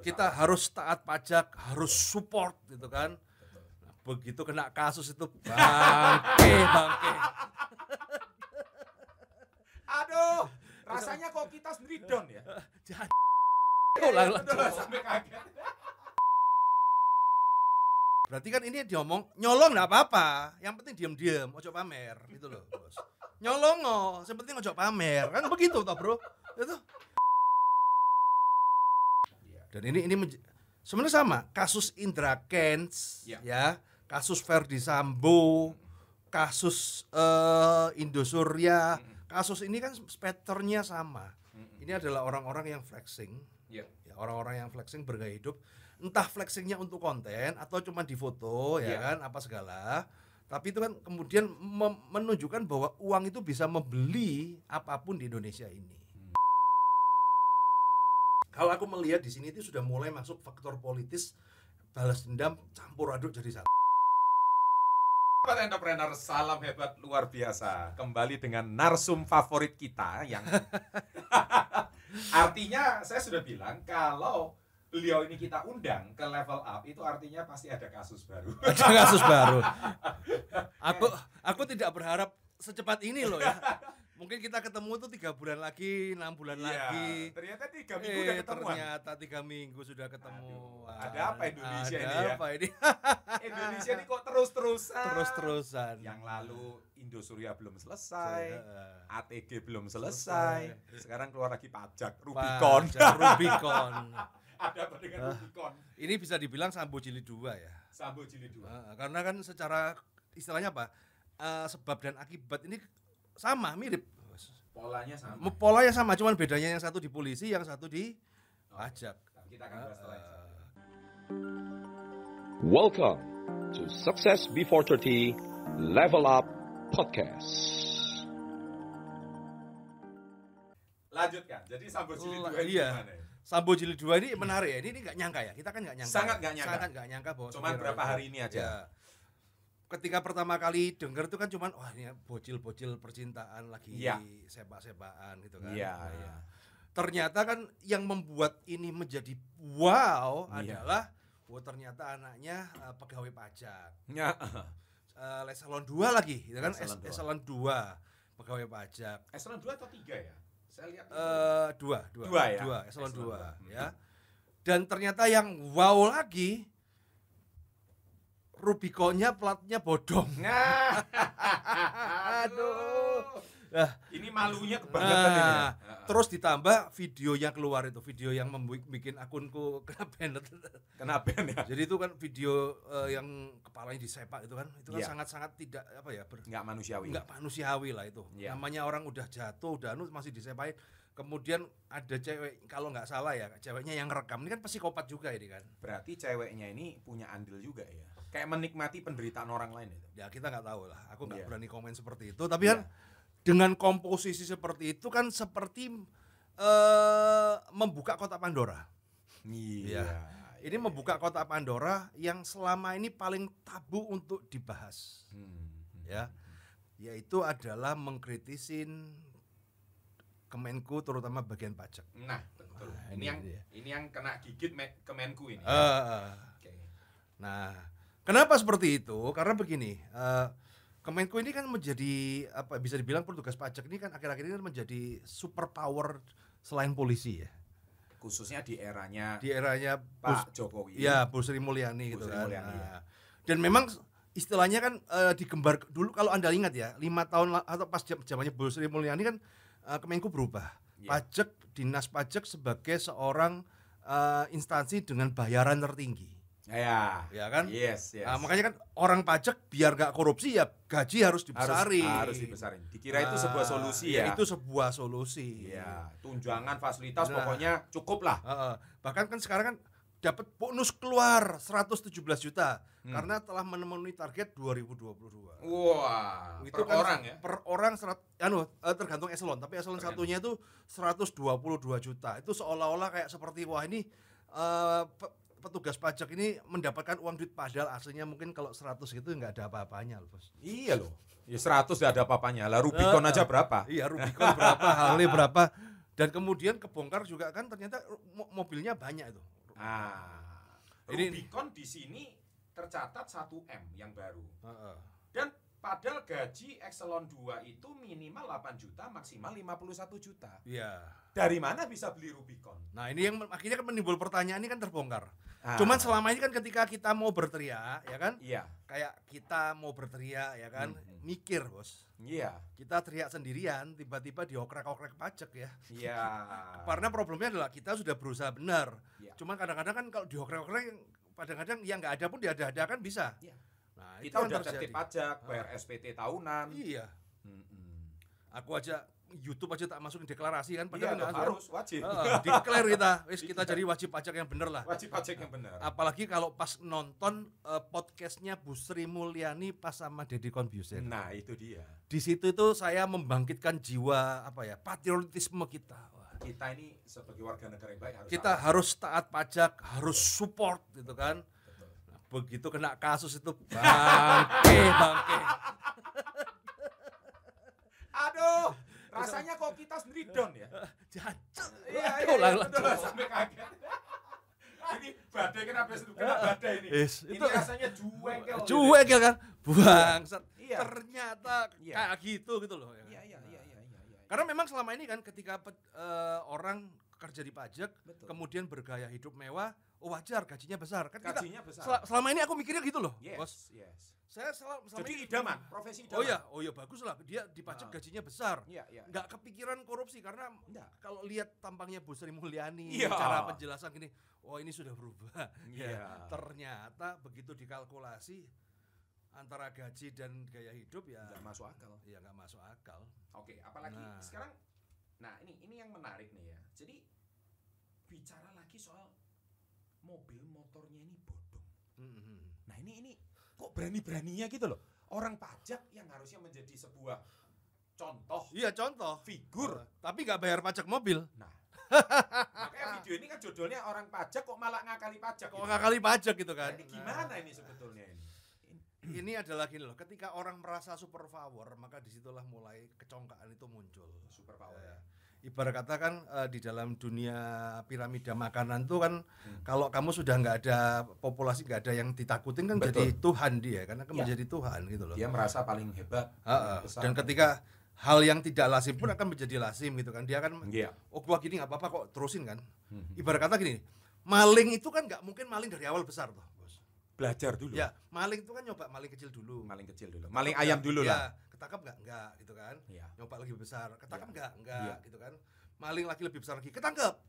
kita harus taat pajak, harus support gitu kan. Nah, begitu kena kasus itu bangke. Aduh, rasanya kok kita sendiri down ya. Sampai kaget. Berarti kan ini diomong nyolong enggak apa-apa, yang penting diam-diam, ojo pamer gitu loh, Bos. Nyolong yang penting ojo pamer. Kan begitu toh, Bro. Itu. Dan ini sebenarnya sama, kasus Indra Kents ya, kasus Verdi Sambo, kasus Indosuria, kasus ini kan pattern-nya sama. Ini adalah orang-orang yang flexing. Ya, orang-orang yang flexing bergaya hidup. Entah flexingnya untuk konten atau cuma di foto ya kan apa segala, tapi itu kan kemudian menunjukkan bahwa uang itu bisa membeli apapun di Indonesia ini. Kalau aku melihat di sini itu sudah mulai masuk faktor politis, balas dendam campur aduk jadi satu. Sobat entrepreneur, salam hebat luar biasa. Kembali dengan narsum favorit kita yang artinya saya sudah bilang kalau beliau ini kita undang ke level up itu artinya pasti ada kasus baru. Ada kasus baru. Aku tidak berharap secepat ini loh ya. Mungkin kita ketemu tuh 3 bulan lagi, 6 bulan lagi. Ternyata 3 minggu udah ketemu. Ternyata 3 minggu sudah ketemu. Ada apa Indonesia ini ya? Ada apa ini? Indonesia ini kok terus-terusan. Terus-terusan. Yang lalu Indosuria belum selesai, ATG belum selesai. Sekarang keluar lagi pajak Rubicon. Rubicon. Ada apa dengan Rubicon? Ini bisa dibilang Sambo Jilid 2 ya. Sambo Jilid 2. Karena kan secara istilahnya apa? Sebab dan akibat ini sama, mirip. Polanya sama. Polanya sama, cuman bedanya yang satu di polisi, yang satu di pajak. Kita akan bahas setelah itu. Welcome to Success Before 30 Level Up Podcast. Lanjutkan. Jadi Sambo Jilid 2 ini gimana ya? Sambo Jilid 2 ini menarik ya. Ini enggak nyangka ya. Kita kan enggak nyangka. Sangat enggak nyangka bahwa cuman berapa hari ini aja. Ya. Ketika pertama kali dengar itu kan cuman wah ini bocil-bocil percintaan lagi sepak-sepakan gitu kan. Ternyata kan yang membuat ini menjadi wow adalah ternyata anaknya pegawai pajak. Eselon 2 lagi, gitu kan? Eselon 2 pegawai pajak. Eselon 2 atau 3 ya? Saya lihat 2 eselon 2 ya. Dan ternyata yang wow lagi Rubiconnya platnya bodong. Aduh. Ini malunya kebangetan ini. Terus ditambah video yang keluar itu, video yang bikin akunku kena ban ya. Jadi itu kan video yang kepalanya disepak itu kan sangat-sangat tidak apa ya, enggak manusiawi. Enggak manusiawi lah itu. Namanya orang udah jatuh, udah masih disepain. Kemudian ada cewek, kalau nggak salah ya, ceweknya yang rekam. Ini kan psikopat juga ini kan. Berarti ceweknya ini punya andil juga ya. Kayak menikmati penderitaan orang lain itu. Ya kita nggak tahu lah. Aku nggak berani komen seperti itu. Tapi kan dengan komposisi seperti itu kan seperti membuka kotak Pandora. Ini membuka kotak Pandora yang selama ini paling tabu untuk dibahas. Yaitu adalah mengkritisin Kemenku terutama bagian pajak. Nah, betul. Ini yang kena gigit Kemenku ini. Nah, kenapa seperti itu? Karena begini, Kemenku ini kan menjadi apa bisa dibilang petugas pajak ini kan akhir-akhir ini menjadi super power selain polisi ya. Khususnya di eranya Pak Jokowi. Iya, Bu Sri Mulyani gitu kan. Dan memang istilahnya kan digembar dulu kalau Anda ingat ya, 5 tahun atau pas zamannya Bu Sri Mulyani kan Kemenku berubah. Pajak, dinas pajak sebagai seorang instansi dengan bayaran tertinggi. Ya kan? Yes. Makanya kan orang pajak biar gak korupsi ya gaji harus dibesarin. Harus dibesarin. Dikira itu sebuah solusi ya. Itu sebuah solusi. Ya, tunjangan fasilitas pokoknya cukup lah. Bahkan kan sekarang kan dapat bonus keluar 117 juta karena telah memenuhi target 2022. Wah, itu per kan orang ya? Per orang tergantung eselon, tapi eselon satunya itu 122 juta. Itu seolah-olah kayak seperti wah ini petugas pajak ini mendapatkan uang duit padahal aslinya mungkin kalau 100 gitu nggak ada apa-apanya loh, Bos. Iya loh. Ya 100 nggak ada apa-apanya. Lah Rubicon aja berapa? Iya, Rubicon berapa, Harley berapa. Dan kemudian kebongkar juga kan ternyata mobilnya banyak itu. Rubicon di sini tercatat 1M yang baru. Dan padahal gaji Exelon 2 itu minimal 8 juta, maksimal 51 juta. Iya. Dari mana bisa beli Rubicon? Nah, ini yang akhirnya kan menimbul pertanyaan, ini kan terbongkar. Cuman selama ini kan ketika kita mau berteriak, ya kan? Iya. Kayak kita mau berteriak, ya kan? Mikir, Bos. Iya. Kita teriak sendirian, tiba-tiba diokrek-okrek pajak ya. Iya. Karena problemnya adalah kita sudah berusaha benar. Iya. Cuman kadang-kadang kan kalau diokrek-okrek, kadang-kadang yang nggak ada pun diada-adakan bisa. Iya. Nah, Kita udah tertib pajak, bayar SPT tahunan. Iya. Aku aja YouTube aja tak masukin deklarasi kan, Iya, harus wajib. Declare kita jadi wajib pajak yang bener lah. Wajib pajak yang benar. Apalagi kalau pas nonton podcastnya Bu Sri Mulyani pas sama Deddy Corbuzier. Nah, itu dia. Di situ itu saya membangkitkan jiwa patriotisme kita. Wah. Kita ini sebagai warga negara yang baik harus taat pajak, harus support gitu kan. Nah, begitu kena kasus itu bangke. Aduh, rasanya kok kita sendiri down ya? Jancuk. Iya, sampai kaget. Ini badai kenapa kena badai ini? Ini rasanya Cuekel kan? Bangsat. Iya. Ternyata kayak gitu loh. Iya. Karena memang selama ini kan ketika orang kerja di pajak, kemudian bergaya hidup mewah, wajar gajinya besar. Kan gajinya besar. Selama ini aku mikirnya gitu loh, Bos. Yes. Saya selama jadi idaman, profesi idaman. Oh iya bagus lah, dia di pajak gajinya besar. Iya. Nggak kepikiran korupsi karena kalau lihat tampangnya Bu Sri Mulyani, iya. cara penjelasan gini, ini sudah berubah. Iya. Ternyata begitu dikalkulasi antara gaji dan gaya hidup ya nggak masuk akal. Iya, nggak masuk akal. Oke, apalagi sekarang, ini yang menarik nih ya. Jadi bicara lagi soal mobil motornya ini bodong. Nah ini kok berani-beraninya gitu loh. Orang pajak yang harusnya menjadi sebuah contoh. Iya, contoh. Figur. Tapi nggak bayar pajak mobil. Nah, makanya video ini kan judulnya orang pajak kok malah ngakali pajak. Ngakali pajak gitu kan. Nah, ini gimana ini sebetulnya ini? Ini adalah gini loh, ketika orang merasa super power, maka disitulah mulai kecongkaan itu muncul. Super power ya. Ibarat kata kan di dalam dunia piramida makanan tuh kan kalau kamu sudah nggak ada populasi, nggak ada yang ditakutin kan jadi Tuhan dia, karena kan menjadi Tuhan gitu loh. Dia merasa paling hebat. Dan ketika hal yang tidak lazim pun akan menjadi lazim gitu kan, dia kan gua gini nggak apa-apa kok, terusin kan. Ibarat kata gini, maling itu kan nggak mungkin maling dari awal besar tuh. Belajar dulu. Ya, maling itu kan nyoba maling kecil dulu. Maling ayam dulu lah. Ketangkap enggak gitu kan. Ya. Nyoba lagi besar, ketangkap enggak gitu kan. Maling lagi lebih besar lagi, ketangkap.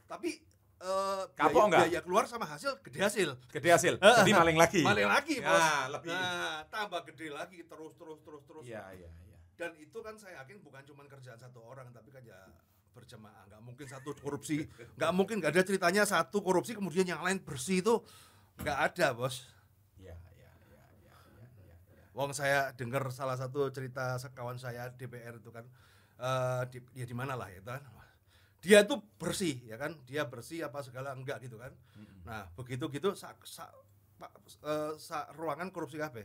Tapi biaya keluar sama hasil gede hasil. Jadi maling lagi. Bos. Lebih. Nah, tambah gede lagi terus. Iya. Dan itu kan saya yakin bukan cuma kerjaan satu orang, tapi kan ya berjamaah. Enggak mungkin satu korupsi, enggak mungkin, enggak ada ceritanya satu korupsi kemudian yang lain bersih itu. Nggak ada, Bos. Iya. Wong saya dengar salah satu cerita sekawan saya DPR itu kan, di mana lah ya kan. Dia tuh bersih ya kan, dia bersih apa segala enggak gitu kan. Nah begitu ruangan korupsi KB,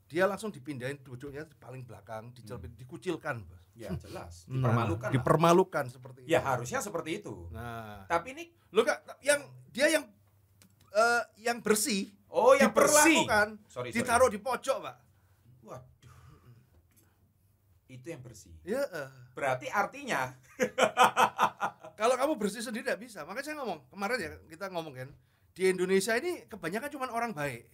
dia langsung dipindahin duduknya paling belakang, dikucilkan, Bos. Ya jelas, dipermalukan seperti itu. Ya harusnya seperti itu. Nah, tapi ini lo yang bersih, yang diperlakukan, sorry. Ditaruh di pojok, Pak. Waduh, itu yang bersih. Ya. Berarti artinya, kalau kamu bersih sendiri tidak bisa. Makanya saya ngomong kemarin ya, kita ngomong kan, di Indonesia ini kebanyakan cuma orang baik.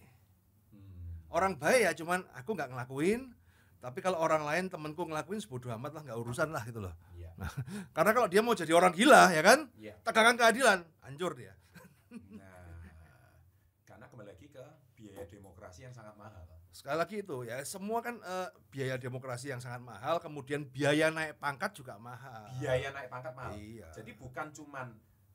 Orang baik ya cuman aku nggak ngelakuin, tapi kalau orang lain temanku ngelakuin sebodoh amat lah, nggak urusan lah gitu loh. Ya. Nah, karena kalau dia mau jadi orang gila ya kan, tegakkan keadilan, hancur dia. Karena kembali lagi ke biaya demokrasi yang sangat mahal. Sekali lagi itu ya, semua kan biaya demokrasi yang sangat mahal, kemudian biaya naik pangkat juga mahal. Biaya naik pangkat mahal. Iya. Jadi bukan cuman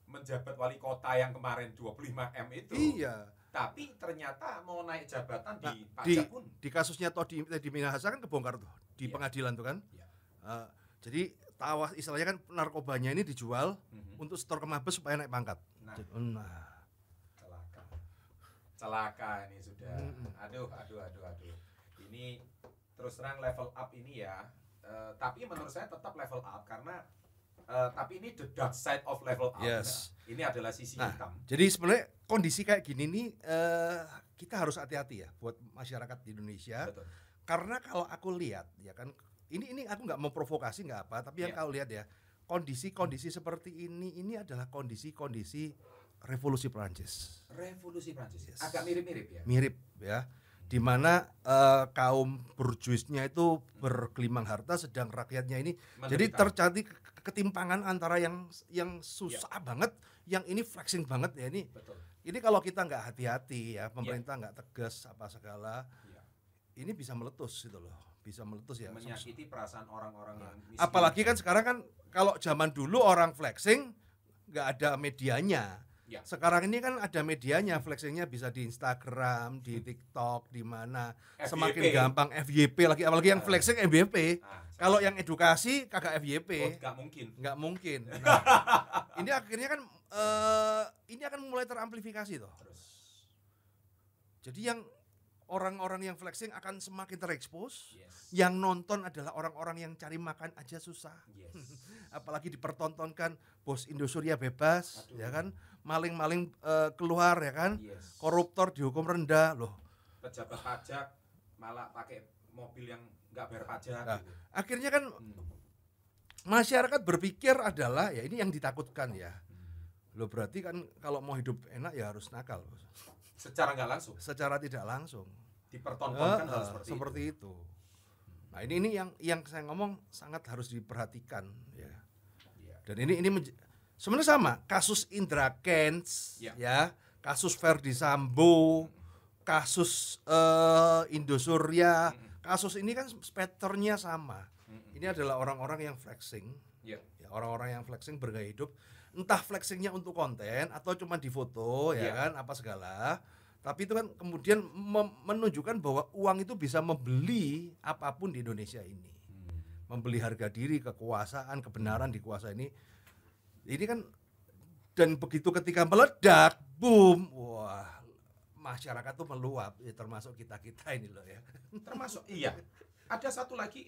menjabat wali kota yang kemarin 25M itu. Iya. Tapi ternyata mau naik jabatan di pajak pun. Di kasusnya Teddy Minahasa kan kebongkar tuh di pengadilan tuh kan. Jadi istilahnya kan narkobanya ini dijual untuk setor ke Mabes supaya naik pangkat. Celaka ini sudah. Aduh. Ini terus terang level up ini ya. Tapi menurut saya tetap level up karena tapi ini the dark side of level up. Yes. Ya. Ini adalah sisi hitam. Jadi sebenarnya kondisi kayak gini nih kita harus hati-hati ya buat masyarakat di Indonesia. Betul. Karena kalau aku lihat ya kan, ini aku nggak mau provokasi nggak apa, tapi yang kau lihat ya kondisi-kondisi seperti ini adalah kondisi-kondisi revolusi Prancis. Revolusi Prancis. Yes. Agak mirip-mirip ya. Mirip ya. Di mana kaum burjuisnya itu bergelimang harta, sedang rakyatnya ini jadi terjadi ketimpangan antara yang susah banget, yang ini flexing banget ya ini. Betul. Ini kalau kita nggak hati-hati ya, pemerintah nggak tegas apa segala, ini bisa meletus gitu loh, bisa meletus ya. Menyakiti perasaan orang-orang yang miskin. Apalagi kan sekarang kan kalau zaman dulu orang flexing nggak ada medianya. Ya. Sekarang ini kan ada medianya, flexingnya bisa di Instagram, di TikTok, di mana. Semakin gampang FYP lagi, apalagi yang flexing FYP. Kalau yang edukasi kagak FYP. Nggak mungkin. Nah, ini akhirnya kan ini akan mulai teramplifikasi toh. Jadi yang orang-orang yang flexing akan semakin terekspos. Yes. Yang nonton adalah orang-orang yang cari makan aja susah. Yes. Apalagi dipertontonkan bos Indosuria bebas. Aduh. Ya kan, maling-maling keluar ya kan. Yes. Koruptor dihukum rendah loh. Pejabat pajak malah pakai mobil yang nggak bayar pajak. Nah, gitu. Akhirnya kan masyarakat berpikir adalah ya ini yang ditakutkan ya. Loh berarti kan kalau mau hidup enak ya harus nakal. Secara nggak langsung. Secara tidak langsung. Dipertontonkan hal seperti itu. Nah ini yang saya ngomong sangat harus diperhatikan ya. Dan ini sebenarnya sama kasus Indra Kents ya, kasus Verdi Sambo, kasus Indosuria, kasus ini kan patternnya sama. Ini adalah orang-orang yang flexing, ya, orang-orang yang flexing bergaya hidup, entah flexingnya untuk konten atau cuma di foto ya kan apa segala. Tapi itu kan kemudian menunjukkan bahwa uang itu bisa membeli apapun di Indonesia ini. Membeli harga diri, kekuasaan, kebenaran di kuasa ini. Ini kan, dan begitu ketika meledak, boom, wah, masyarakat tuh meluap, ya termasuk kita-kita ini loh ya. Termasuk, iya. Ada satu lagi.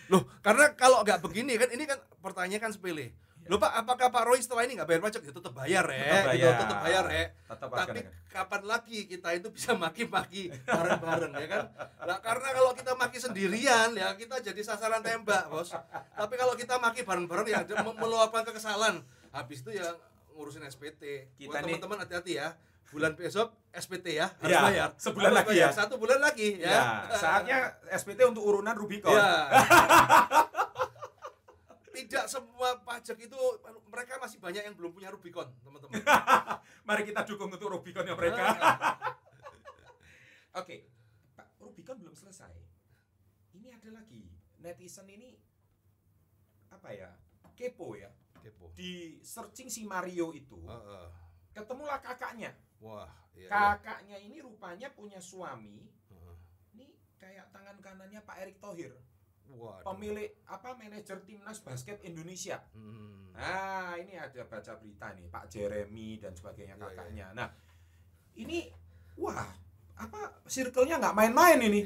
Loh, karena kalau nggak begini kan, ini kan pertanyaan kan sepele. Loh Pak, apakah Pak Roy setelah ini nggak bayar pajak? Ya tetap bayar ya, tetap bayar ya. Tapi kapan lagi kita itu bisa maki-maki bareng-bareng ya kan? Nah, karena kalau kita maki sendirian ya kita jadi sasaran tembak bos. Tapi kalau kita maki bareng-bareng ya meluapkan kekesalan. Habis itu ya ngurusin SPT. Buat teman-teman hati-hati ya. Bulan besok SPT ya harus bayar. Sebulan harus lagi bayar. Ya. 1 bulan lagi ya. Saatnya SPT untuk urunan Rubicon. Ya. Tidak semua pajak itu, mereka masih banyak yang belum punya Rubicon, teman-teman. Mari kita dukung untuk Rubiconnya mereka. Oke, Pak, Rubicon belum selesai. Ini ada lagi, netizen ini apa ya, kepo ya. Di searching si Mario itu, ketemulah kakaknya. Wah, kakaknya ini rupanya punya suami. Ini kayak tangan kanannya Pak Erick Thohir. Waduh. Pemilik manajer timnas basket Indonesia. Nah, ini ada baca berita nih Pak Jeremy dan sebagainya kakaknya. Nah, ini circle-nya nggak main-main ini.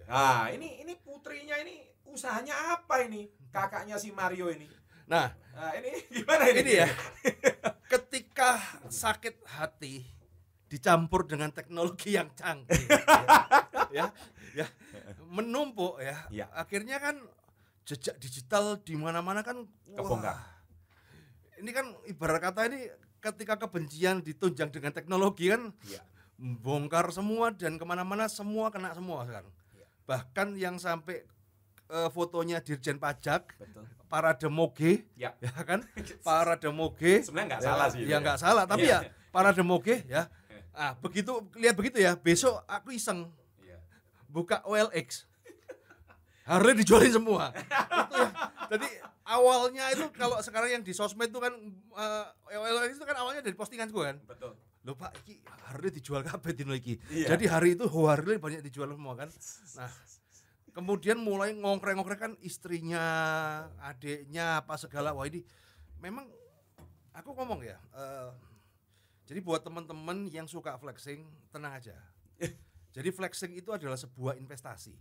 Nah, ini putrinya ini usahanya apa ini? Kakaknya si Mario ini. Nah ini gimana ini? Ini ya. Ketika sakit hati dicampur dengan teknologi yang canggih. ya. Menumpuk ya. Akhirnya kan jejak digital di mana-mana kan kebongkar. Ini kan ibarat kata ini ketika kebencian ditunjang dengan teknologi kan bongkar semua dan kemana-mana semua kena semua sekarang. Bahkan yang sampai fotonya Dirjen Pajak, parade moge, ya kan? Parade moge. Sebenarnya nggak salah sih. Ya nggak salah, tapi ya parade moge ya. Begitu lihat begitu ya, besok aku iseng buka OLX, harusnya dijualin semua. Itu ya. Jadi awalnya itu kalau sekarang yang di sosmed itu kan OLX itu kan awalnya dari postingan gue kan. Betul. Loh Pak, ini harusnya dijual kabeh dino iki. Jadi hari itu harusnya banyak dijual semua kan. Nah, kemudian mulai ngongkrek-ngongkrek kan istrinya, adiknya apa segala. Wah ini memang aku ngomong ya. Jadi buat teman-teman yang suka flexing, tenang aja. Jadi flexing itu adalah sebuah investasi.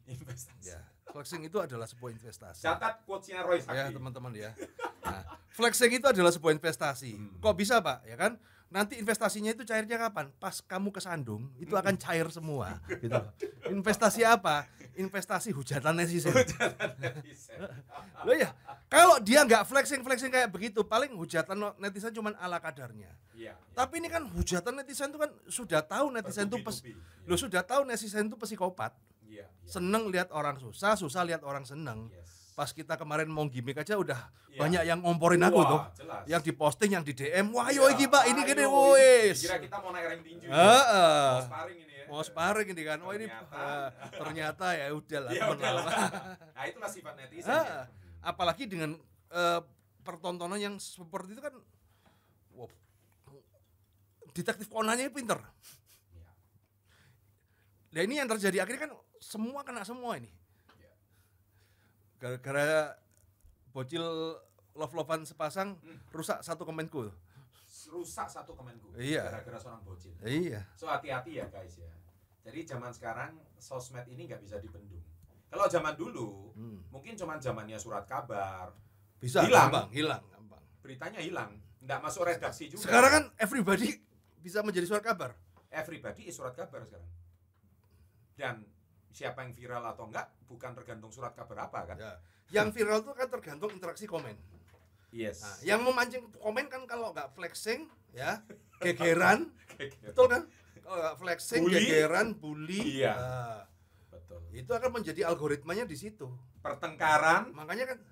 Ya, flexing itu adalah sebuah investasi. Catat quotes-nya Roy Sakti. Ya, teman-teman ya. Nah, flexing itu adalah sebuah investasi. Kok bisa, Pak? Ya kan? Nanti investasinya itu cairnya kapan? Pas kamu kesandung, itu akan cair semua gitu. Investasi apa? Investasi hujatan netizen. Loh ya, kalau dia nggak flexing kayak begitu, paling hujatan netizen cuma ala kadarnya. Tapi ini kan hujatan netizen itu kan sudah tahu netizen itu sudah tahu netizen itu psikopat. Seneng lihat orang susah, susah lihat orang seneng. Pas kita kemarin mau gimmick aja udah banyak yang ngomporin aku tuh. Jelas. Yang diposting, yang di DM, wah yo iki Pak, ini gini wis. Kira kita mau naik rank tinju. Mau sparring ini ya. Mau sparring ini kan. Oh ini ternyata ya udahlah. Nah, itulah sifat netizen. Ya. Apalagi dengan pertontonan yang seperti itu kan wow, detektif Conan-nya pinter. Nah ini yang terjadi akhirnya kan semua kena semua ini. Gara-gara bocil love-lovean sepasang rusak satu komenku. Iya. Gara-gara seorang bocil. Iya. So hati-hati ya guys ya. Jadi zaman sekarang sosmed ini nggak bisa dibendung. Kalau zaman dulu mungkin cuman zamannya surat kabar. Bisa hilang gampang. Beritanya hilang, nggak masuk redaksi juga. Sekarang kan everybody bisa menjadi surat kabar. Everybody is surat kabar sekarang. Dan siapa yang viral atau enggak bukan tergantung surat kabar apa kan? Ya. Yang viral itu kan tergantung interaksi komen. Yes. Nah, yang memancing komen kan kalau nggak flexing, ya gegeran, betul kan? Kalau nggak flexing, gegeran, bully, iya. Betul. Itu akan menjadi algoritmanya di situ. Pertengkaran. Makanya kan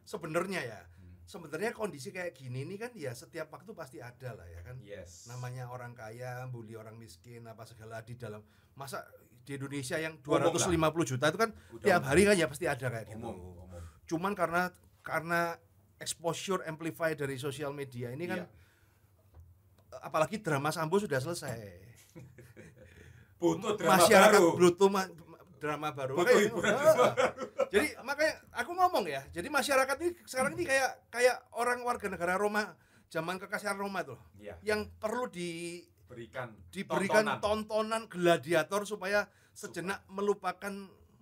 sebenarnya kondisi kayak gini ini kan ya setiap waktu pasti ada lah ya kan. Yes. Namanya orang kaya, bully orang miskin, apa segala di dalam masa di Indonesia yang 250 juta itu kan tiap hari kan ya pasti ada kayak gitu. Cuman karena exposure amplify dari sosial media ini kan apalagi drama Sambo sudah selesai. Butuh drama masyarakat baru. Butuh drama baru. Jadi makanya aku ngomong ya. Jadi masyarakat ini sekarang ini kayak orang warga negara Roma zaman kekaisaran Roma tuh. Yang perlu diberikan tontonan gladiator supaya sejenak melupakan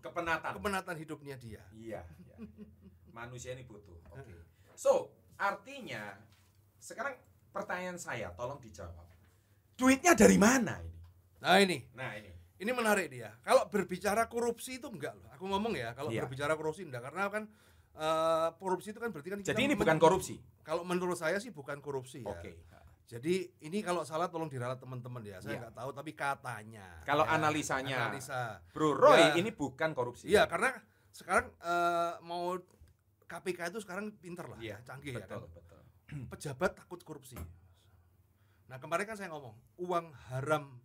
kepenatan hidupnya dia. Iya. Manusia ini butuh. Oke. So, artinya sekarang pertanyaan saya tolong dijawab. Duitnya dari mana ini? Nah ini. Ini menarik dia. Kalau berbicara korupsi itu enggak loh. Aku ngomong ya, kalau berbicara korupsi enggak karena kan korupsi itu kan berarti kan jadi ini bukan korupsi. Kalau menurut saya sih bukan korupsi ya. Oke. Jadi ini kalau salah tolong diralat teman-teman ya. Saya nggak tahu tapi katanya. Kalau analisanya. Analisa. Bro Roy ini bukan korupsi. Iya, karena sekarang mau KPK itu sekarang pinter lah, canggih betul, ya kan. Betul. Pejabat takut korupsi. Nah, kemarin kan saya ngomong, uang haram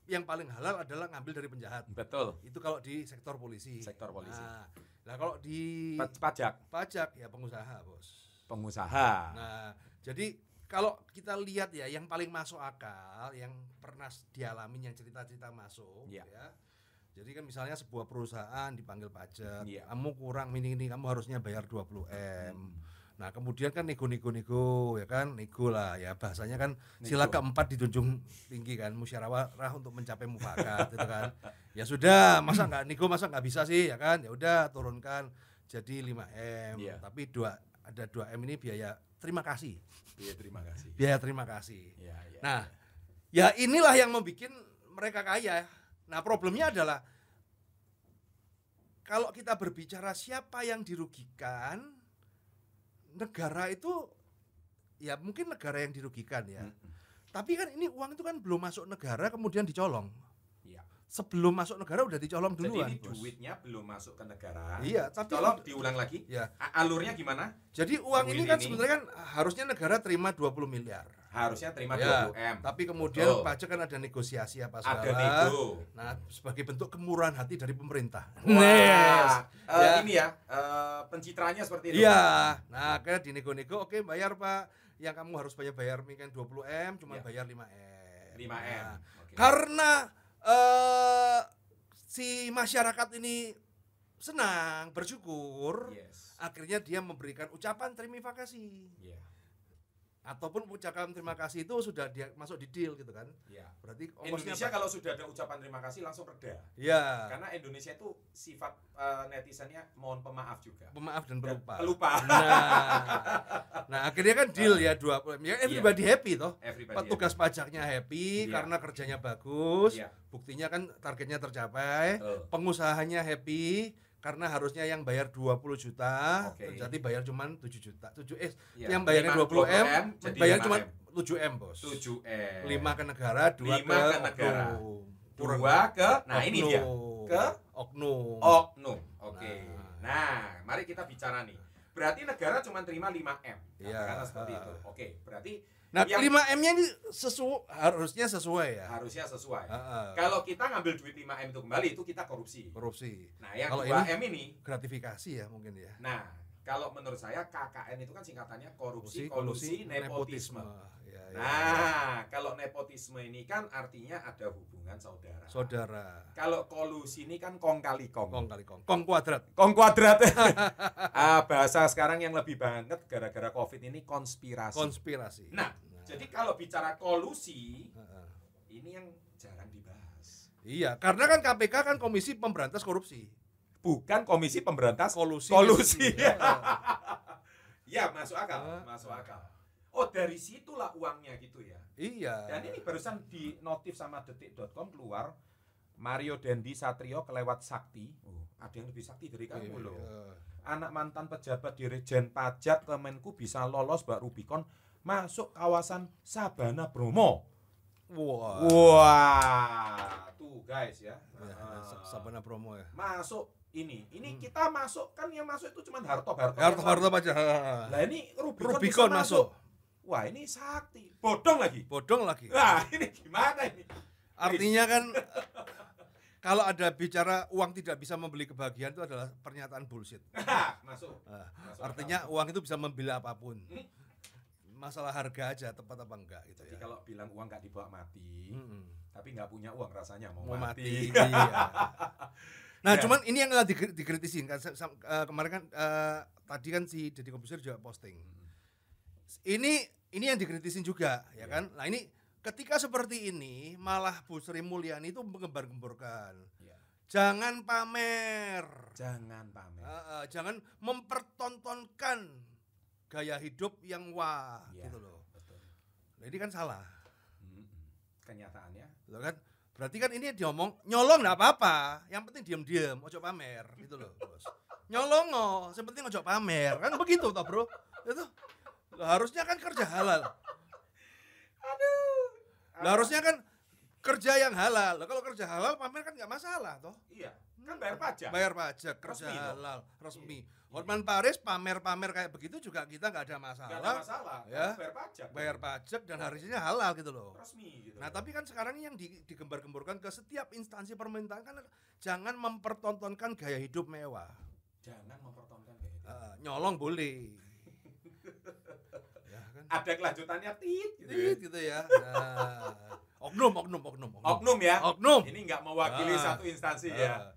yang paling halal adalah ngambil dari penjahat. Betul. Itu kalau di sektor polisi. Nah, kalau di pajak ya pengusaha, Bos. Nah, jadi kalau kita lihat ya yang paling masuk akal, yang pernah dialami, yang cerita-cerita masuk ya. Jadi kan misalnya sebuah perusahaan dipanggil pajak, kamu kurang ini kamu harusnya bayar 20M. Nah, kemudian kan nego ya kan, nego lah ya bahasanya kan sila keempat dijunjung tinggi kan, musyawarah untuk mencapai mufakat gitu kan. Ya sudah, masa nggak bisa sih ya kan? Ya udah turunkan jadi 5M. Tapi ada 2M ini biaya terima kasih. Biaya terima kasih. Nah, ya inilah yang membuat mereka kaya. Nah, problemnya adalah kalau kita berbicara siapa yang dirugikan, negara itu ya mungkin negara yang dirugikan ya. Tapi kan ini uang itu kan belum masuk negara kemudian dicolong. Sebelum masuk negara udah dicolong duluan. Jadi ini duitnya belum masuk ke negara. Iya, tapi tolong diulang lagi. Alurnya gimana? Jadi uang ini kan sebenarnya kan harusnya negara terima 20 miliar. Harusnya terima 20M. Tapi kemudian pajak kan ada negosiasi apa segala. Ada nego. Nah, sebagai bentuk kemurahan hati dari pemerintah. Ini ya, pencitraannya seperti itu. Iya. Nah, akhirnya dinego-nego, oke bayar Pak. Yang kamu harus bayar mungkin 20M, cuma bayar 5M. 5M. Nah, karena si masyarakat ini senang, bersyukur, akhirnya dia memberikan ucapan terima kasih. Ataupun ucapan terima kasih itu sudah dia masuk di deal gitu kan. Iya. Berarti Indonesia kalau sudah ada ucapan terima kasih langsung reda. Iya. Karena Indonesia itu sifat netizennya mohon pemaaf juga. Pemaaf dan pelupa. Pelupa. Nah, akhirnya kan deal ya everybody happy toh. Petugas pajaknya happy karena kerjanya bagus. Buktinya kan targetnya tercapai. Pengusahanya happy karena harusnya yang bayar 20 juta, jadi bayar cuma 7 juta. Yang bayarnya 20M, bayar cuma 7M, Bos. 7M. 5 ke negara, 2 ke negara. 2 ke ini dia. Ke oknum. Oke. Nah, mari kita bicara nih. Berarti negara cuma terima 5M. Katakanlah seperti itu. Oke, berarti 5M-nya ini harusnya sesuai ya. Harusnya sesuai. Kalau kita ngambil duit 5M itu kembali, itu kita korupsi. Nah, yang kalau 2M ini gratifikasi ya mungkin ya. Nah, kalau menurut saya KKN itu kan singkatannya korupsi, kolusi, nepotisme. Nah, kalau nepotisme ini kan artinya ada hubungan saudara. Kalau kolusi ini kan kong kali kong. Kong kuadrat. Bahasa sekarang yang lebih banget gara-gara Covid ini konspirasi. Nah, jadi kalau bicara kolusi, ini yang jarang dibahas. Iya, karena kan KPK kan Komisi Pemberantas Korupsi. Bukan Komisi Pemberantas Kolusi. Ya, masuk akal. Oh, dari situlah uangnya gitu ya. Iya. Dan ini barusan di notif sama detik.com keluar Mario Dendi Satrio kelewat sakti. Ada yang lebih sakti dari kamu loh. Anak mantan pejabat Dirjen Pajak Kemenku bisa lolos Mbak Rubicon masuk kawasan Sabana Bromo. Wah. Tuh guys ya. Sabana Bromo ya. Masuk ini kita masuk kan yang masuk itu cuma Harto aja. Lah ini Rubicon masuk. Wah, ini sakti. Bodong lagi. Wah, ini gimana ini? Artinya kan kalau ada bicara uang tidak bisa membeli kebahagiaan itu adalah pernyataan bullshit. Masuk artinya akal. Uang itu bisa membeli apapun. Masalah harga aja tepat apa enggak gitu. Jadi kalau bilang uang nggak dibawa mati, tapi nggak punya uang rasanya mau mati. Iya. Nah, cuman ini yang dikritisin kan kemarin kan tadi kan si Deddy Corbuzier juga posting. Ini yang dikritisin juga ya kan. Nah, ini ketika seperti ini malah Bu Sri Mulyani itu menggembar-gemborkan. Jangan pamer. Jangan mempertontonkan gaya hidup yang wah gitu loh. Betul. Nah, ini kan salah. Kenyataannya. Loh kan? Berarti kan ini diomong nyolong enggak apa-apa, yang penting diam-diam, ojo pamer gitu loh, Bos. Nyolong yang penting ojo pamer. Kan begitu toh, Bro. Itu harusnya kan kerja halal. Harusnya kan kerja yang halal. Kalau kerja halal pamer kan enggak masalah toh. Iya. Kan bayar pajak kerja halal, resmi. Hotman Paris pamer-pamer kayak begitu juga kita nggak ada masalah. Nggak ada masalah, ya. Bayar pajak dan harusnya halal gitu loh. Resmi gitu. Nah, tapi kan sekarang yang digembar-gemborkan ke setiap instansi pemerintahan kan jangan mempertontonkan gaya hidup mewah. Nyolong boleh. Ya, kan? Ada kelanjutannya gitu ya. Nah, oknum ya. Oknum. Ini nggak mewakili satu instansi ya.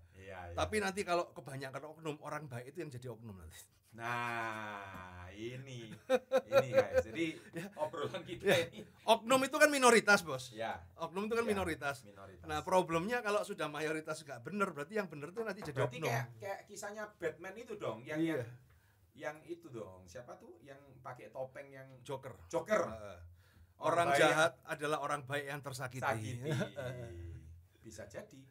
Tapi nanti kalau kebanyakan oknum, orang baik itu yang jadi oknum nanti. Nah, ini guys. Jadi obrolan kita ini. Oknum itu kan minoritas, Bos. Ya. Oknum itu kan minoritas. Nah, problemnya kalau sudah mayoritas nggak benar, berarti yang benar itu nanti jadi oknum. Kayak kisahnya Batman itu dong, yang itu dong. Siapa tuh yang pakai topeng yang Joker. Orang jahat adalah orang baik yang tersakiti. Bisa jadi.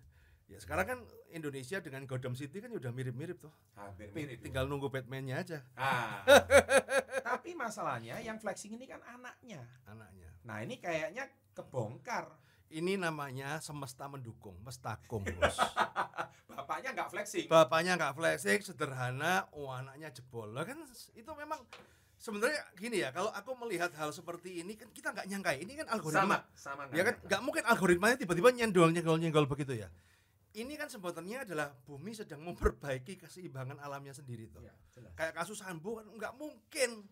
Ya sekarang kan Indonesia dengan Gotham City kan udah mirip-mirip tuh. Hampir mirip. Tinggal nunggu Batman-nya aja. Tapi masalahnya yang flexing ini kan anaknya. Nah, ini kayaknya kebongkar. Ini namanya semesta mendukung, mestakung, Bos. Bapaknya nggak flexing, sederhana, anaknya jebol. Lah kan itu memang sebenarnya gini ya, kalau aku melihat hal seperti ini kan kita nggak nyangka, ini kan algoritma. Sama ya kan nggak mungkin algoritmanya tiba-tiba nyenggol begitu ya. Ini kan sebetulnya adalah bumi sedang memperbaiki keseimbangan alamnya sendiri tuh. Ya, kayak kasus Sambo kan nggak mungkin.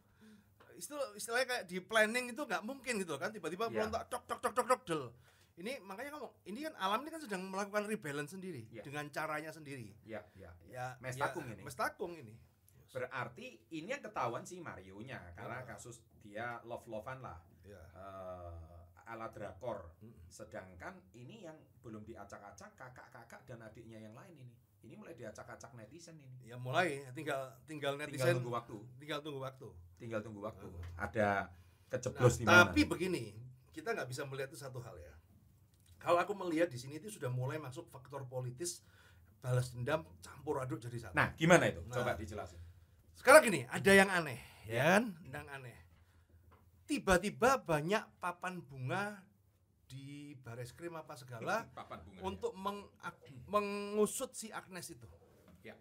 Istilahnya kayak di planning itu nggak mungkin gitu kan, tiba-tiba melontak tok del. Ini makanya kamu, ini kan alam ini kan sedang melakukan rebalance sendiri dengan caranya sendiri. Mestakung ini. Berarti ini yang ketahuan si Mario-nya karena kasus dia love-lovean lah. Ala drakor. Sedangkan ini yang belum diacak-acak kakak-kakak dan adiknya yang lain ini. Ini mulai diacak-acak netizen ini. Ya mulai, tinggal netizen. Tinggal tunggu waktu. Tuh. Ada kejeblos di mana. Tapi begini, kita nggak bisa melihat itu satu hal ya. Kalau aku melihat di sini itu sudah mulai masuk faktor politis, balas dendam, campur aduk jadi satu. Nah, gimana itu? Coba dijelasin. Sekarang gini, ada yang aneh, ya kan? Yang aneh. Tiba-tiba banyak papan bunga di Bareskrim apa segala untuk mengusut si Agnes itu. Ya.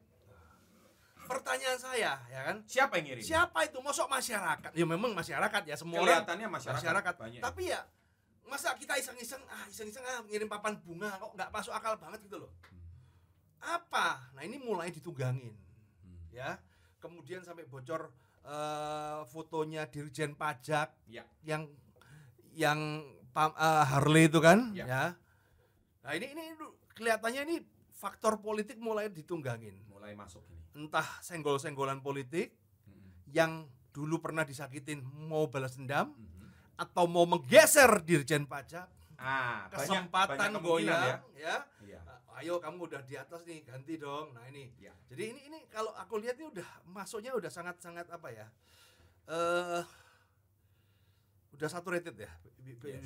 Pertanyaan saya, ya kan? Siapa yang ngirim? Siapa itu? Mosok masyarakat? Ya memang masyarakat ya, semua kelihatannya masyarakat. Banyak. Tapi ya masa kita iseng-iseng ngirim papan bunga kok nggak masuk akal banget gitu loh. Apa? Nah, ini mulai ditunggangin. Ya. Kemudian sampai bocor fotonya Dirjen Pajak yang Harley itu kan, ya. Nah, ini kelihatannya ini faktor politik mulai ditunggangin. Mulai masuk ini. Entah senggol-senggolan politik yang dulu pernah disakitin mau balas dendam atau mau menggeser Dirjen Pajak. Kesempatan banyak goyang ya. Ayo kamu udah di atas nih, ganti dong. Nah ini. Jadi ini kalau aku lihat ini udah masuknya udah sangat-sangat apa ya? Udah saturated ya.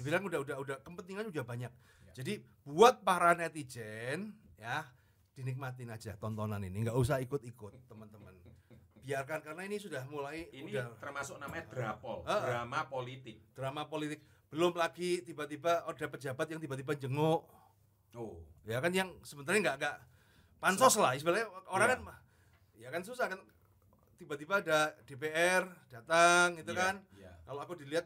Bilang udah kepentingan udah banyak. Jadi buat para netizen ya, dinikmatin aja tontonan ini, nggak usah ikut-ikut teman-teman. Biarkan, karena ini sudah mulai termasuk namanya drama politik. Belum lagi tiba-tiba ada pejabat yang tiba-tiba jenguk. Ya kan, yang sebenarnya nggak pansos lah istilahnya, orang kan ya kan susah kan, tiba-tiba ada DPR datang gitu kan. Kalau aku dilihat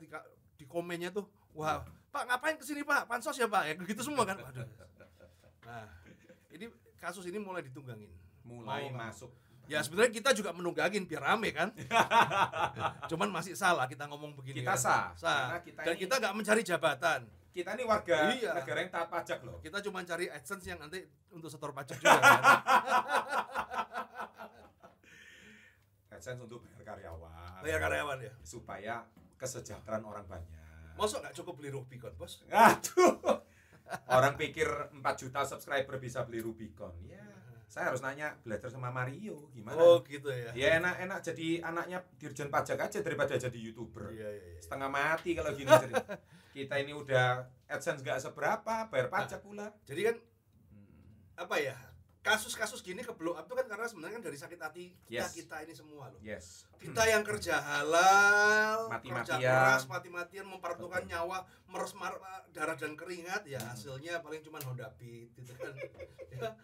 di komennya tuh, wah Pak ngapain kesini Pak, pansos ya Pak, ya gitu semua kan. Waduh. Nah ini kasus ini mulai ditunggangin, mulai masuk. Ya sebenarnya kita juga menunggangin biar rame kan. Cuman masih salah kita ngomong begini. Kita kan? sah. Dan kita nggak mencari jabatan. Kita ini warga negara yang taat pajak loh. Kita cuma cari AdSense yang nanti untuk setor pajak juga kan. AdSense untuk karyawan. Bayar karyawan ya. Supaya kesejahteraan orang banyak. Masa nggak cukup beli Rubicon bos? Aduh. Orang pikir 4 juta subscriber bisa beli Rubicon. Ya. Saya harus nanya, belajar sama Mario gimana? Oh gitu ya. Ya enak jadi anaknya Dirjen Pajak aja daripada jadi YouTuber. Iya. Setengah mati kalau gini. Kita ini udah AdSense nggak seberapa, bayar pajak pula. Jadi kan apa ya, kasus-kasus gini ke blow up itu kan karena sebenarnya kan dari sakit hati kita ini semua loh. Kita yang kerja halal, kerja keras, mati-matian mempertaruhkan nyawa, meres darah dan keringat, ya hasilnya paling cuma Honda Beat gitu kan. Ya.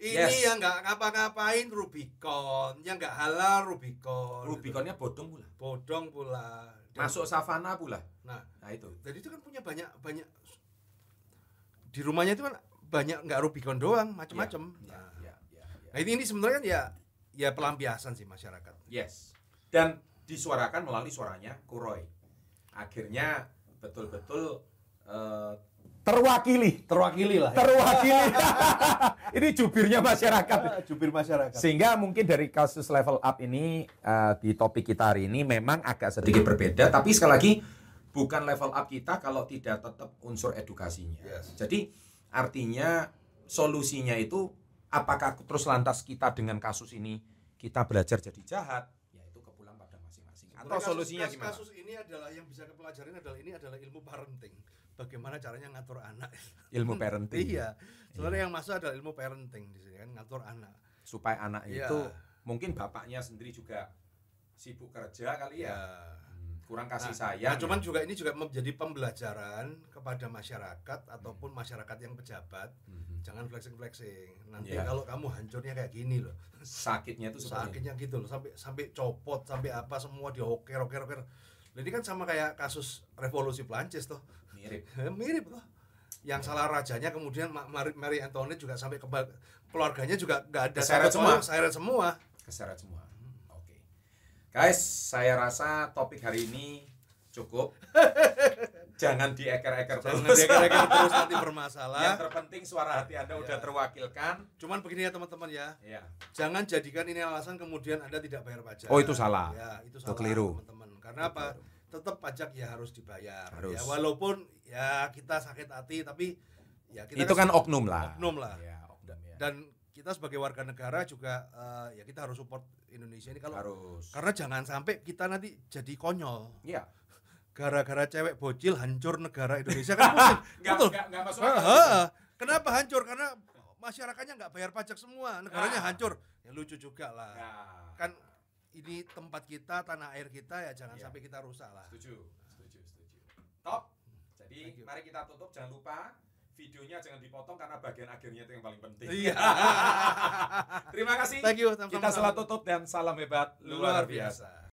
Ini yang nggak ngapa-ngapain Rubicon, yang nggak halal Rubicon. Rubiconnya bodong pula. Masuk savana pula. Nah itu. Jadi itu kan punya banyak di rumahnya itu kan banyak, nggak Rubicon doang, macam-macam. Nah ini sebenarnya kan ya pelampiasan sih masyarakat. Yes. Dan disuarakan melalui suaranya Kuroy. Akhirnya betul-betul terwakili lah. Ini jubirnya masyarakat. Jubir masyarakat. Sehingga mungkin dari kasus level up ini di topik kita hari ini memang agak sedikit berbeda, tapi sekali lagi bukan level up kita kalau tidak tetap unsur edukasinya. Jadi artinya solusinya itu apakah terus lantas kita dengan kasus ini kita belajar jadi jahat, ya itu kepulang pada masing-masing. Atau solusinya gimana? Kasus ini adalah yang bisa kepelajarin adalah ilmu parenting. Bagaimana caranya ngatur anak. Ilmu parenting. Iya. Sebenarnya yang masuk adalah ilmu parenting di sini kan, ngatur anak. Supaya anak itu mungkin bapaknya sendiri juga sibuk kerja kali ya. Kurang kasih sayang. Nah, cuman juga ini juga menjadi pembelajaran kepada masyarakat ataupun masyarakat yang pejabat. Jangan flexing. Nanti kalau kamu hancurnya kayak gini loh. Sakitnya itu sakitnya gitu loh, sampai copot, sampai apa semua dioker. Ini kan sama kayak kasus revolusi Prancis tuh. Mirip tuh. Yang salah rajanya kemudian Marie Antoinette juga sampai keluarganya juga nggak ada, keseret semua. Oke. Guys, saya rasa topik hari ini cukup. Jangan dieker-eker Jangan terus. dieker-eker terus nanti bermasalah. Yang terpenting suara hati Anda udah terwakilkan. Cuman begini ya teman-teman ya. Iya. Jangan jadikan ini alasan kemudian Anda tidak bayar pajak. Oh, itu salah. Ya, itu Itu salah keliru. teman-teman. Karena apa? Tetap pajak ya harus dibayar. Harus. Ya, walaupun ya kita sakit hati tapi ya kita Itu kan oknum lah. Oknum lah. Ya, oknum ya. Dan kita sebagai warga negara juga ya kita harus support Indonesia ini kalau Harus. karena jangan sampai kita nanti jadi konyol. Iya. Gara-gara cewek bocil hancur negara Indonesia kan pusing. Betul. Enggak masuk Ah, akal. ah. Kenapa hancur? Karena masyarakatnya nggak bayar pajak semua, negaranya hancur. Ya lucu juga lah. Nah, Kan ini tempat kita, tanah air kita ya jangan Iya. sampai kita rusak lah. setuju. Top. Jadi Thank you. mari kita tutup, jangan lupa videonya jangan dipotong karena bagian akhirnya itu yang paling penting. Iya. Terima kasih. Thank you. Sama-sama. Kita salah tutup dan salam hebat luar biasa.